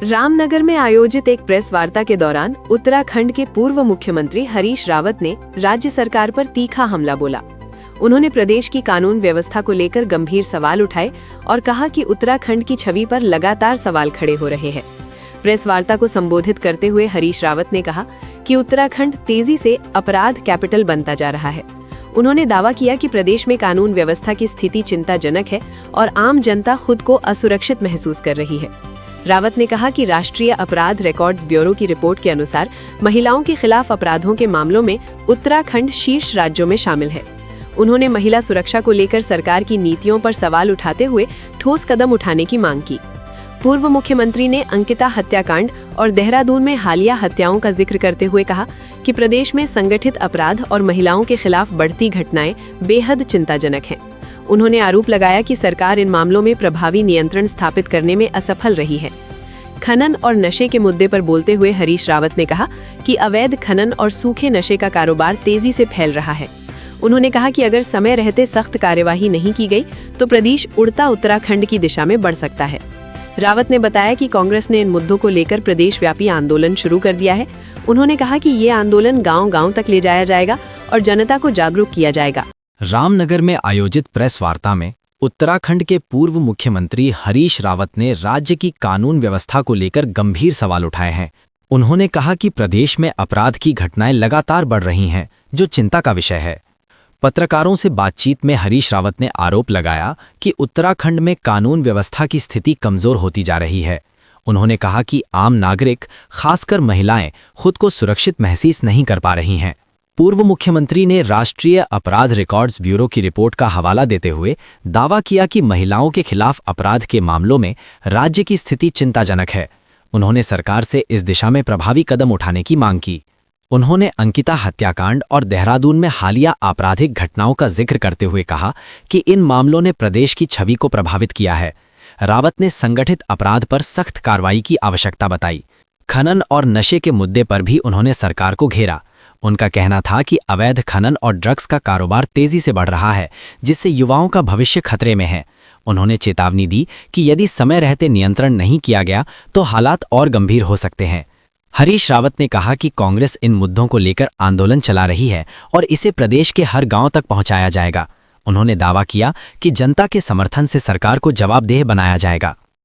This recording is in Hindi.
रामनगर में आयोजित एक प्रेस वार्ता के दौरान उत्तराखंड के पूर्व मुख्यमंत्री हरीश रावत ने राज्य सरकार पर तीखा हमला बोला। उन्होंने प्रदेश की कानून व्यवस्था को लेकर गंभीर सवाल उठाए और कहा कि उत्तराखंड की छवि पर लगातार सवाल खड़े हो रहे हैं। प्रेस वार्ता को संबोधित करते हुए हरीश रावत ने कहा कि उत्तराखंड तेजी से अपराध कैपिटल बनता जा रहा है। उन्होंने दावा किया कि प्रदेश में कानून व्यवस्था की स्थिति चिंताजनक है और आम जनता खुद को असुरक्षित महसूस कर रही है। रावत ने कहा कि राष्ट्रीय अपराध रिकॉर्ड्स ब्यूरो की रिपोर्ट के अनुसार महिलाओं के खिलाफ अपराधों के मामलों में उत्तराखंड शीर्ष राज्यों में शामिल है। उन्होंने महिला सुरक्षा को लेकर सरकार की नीतियों पर सवाल उठाते हुए ठोस कदम उठाने की मांग की। पूर्व मुख्यमंत्री ने अंकिता हत्याकांड और देहरादून में हालिया हत्याओं का जिक्र करते हुए कहा कि प्रदेश में संगठित अपराध और महिलाओं के खिलाफ बढ़ती घटनाएं बेहद चिंताजनक हैं। उन्होंने आरोप लगाया कि सरकार इन मामलों में प्रभावी नियंत्रण स्थापित करने में असफल रही है। खनन और नशे के मुद्दे पर बोलते हुए हरीश रावत ने कहा कि अवैध खनन और सूखे नशे का कारोबार तेजी से फैल रहा है। उन्होंने कहा कि अगर समय रहते सख्त कार्यवाही नहीं की गई तो प्रदेश उड़ता उत्तराखंड की दिशा में बढ़ सकता है। रावत ने बताया कि कांग्रेस ने इन मुद्दों को लेकर प्रदेश व्यापी आंदोलन शुरू कर दिया है। उन्होंने कहा कि ये आंदोलन गांव-गांव तक ले जाया जाएगा और जनता को जागरूक किया जाएगा। रामनगर में आयोजित प्रेस वार्ता में उत्तराखंड के पूर्व मुख्यमंत्री हरीश रावत ने राज्य की कानून व्यवस्था को लेकर गंभीर सवाल उठाए हैं। उन्होंने कहा कि प्रदेश में अपराध की घटनाएं लगातार बढ़ रही हैं, जो चिंता का विषय है। पत्रकारों से बातचीत में हरीश रावत ने आरोप लगाया कि उत्तराखंड में कानून व्यवस्था की स्थिति कमजोर होती जा रही है। उन्होंने कहा कि आम नागरिक, खासकर महिलाएं, खुद को सुरक्षित महसूस नहीं कर पा रही हैं। पूर्व मुख्यमंत्री ने राष्ट्रीय अपराध रिकॉर्ड्स ब्यूरो की रिपोर्ट का हवाला देते हुए दावा किया कि महिलाओं के खिलाफ अपराध के मामलों में राज्य की स्थिति चिंताजनक है। उन्होंने सरकार से इस दिशा में प्रभावी कदम उठाने की मांग की। उन्होंने अंकिता हत्याकांड और देहरादून में हालिया आपराधिक घटनाओं का जिक्र करते हुए कहा कि इन मामलों ने प्रदेश की छवि को प्रभावित किया है। रावत ने संगठित अपराध पर सख्त कार्रवाई की आवश्यकता बताई। खनन और नशे के मुद्दे पर भी उन्होंने सरकार को घेरा। उनका कहना था कि अवैध खनन और ड्रग्स का कारोबार तेजी से बढ़ रहा है, जिससे युवाओं का भविष्य खतरे में है। उन्होंने चेतावनी दी कि यदि समय रहते नियंत्रण नहीं किया गया तो हालात और गंभीर हो सकते हैं। हरीश रावत ने कहा कि कांग्रेस इन मुद्दों को लेकर आंदोलन चला रही है और इसे प्रदेश के हर गांव तक पहुंचाया जाएगा। उन्होंने दावा किया कि जनता के समर्थन से सरकार को जवाबदेह बनाया जाएगा।